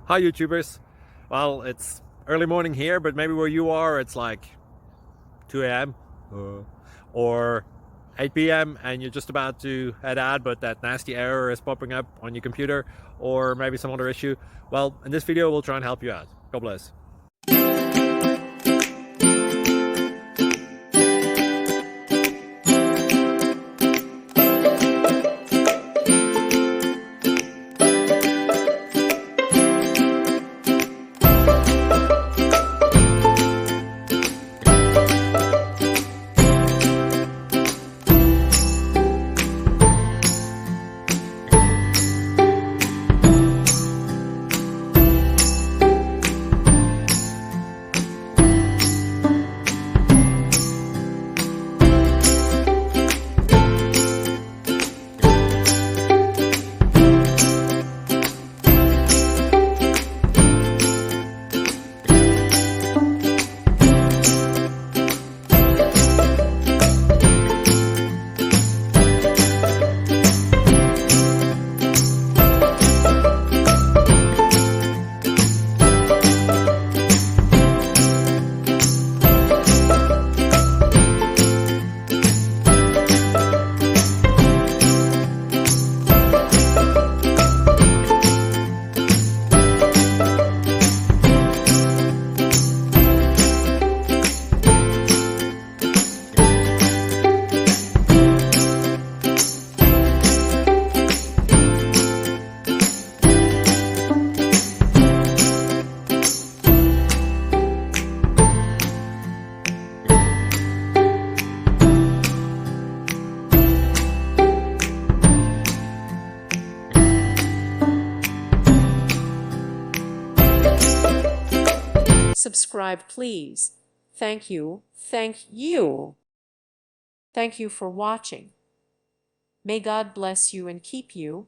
Hi YouTubers. Well, it's early morning here, but maybe where you are it's like 2 a.m. or 8 p.m. and you're just about to head out, but that nasty error is popping up on your computer, or maybe some other issue. Well, in this video we'll try and help you out. God bless. Subscribe, please. Thank you. Thank you. Thank you for watching. May God bless you and keep you.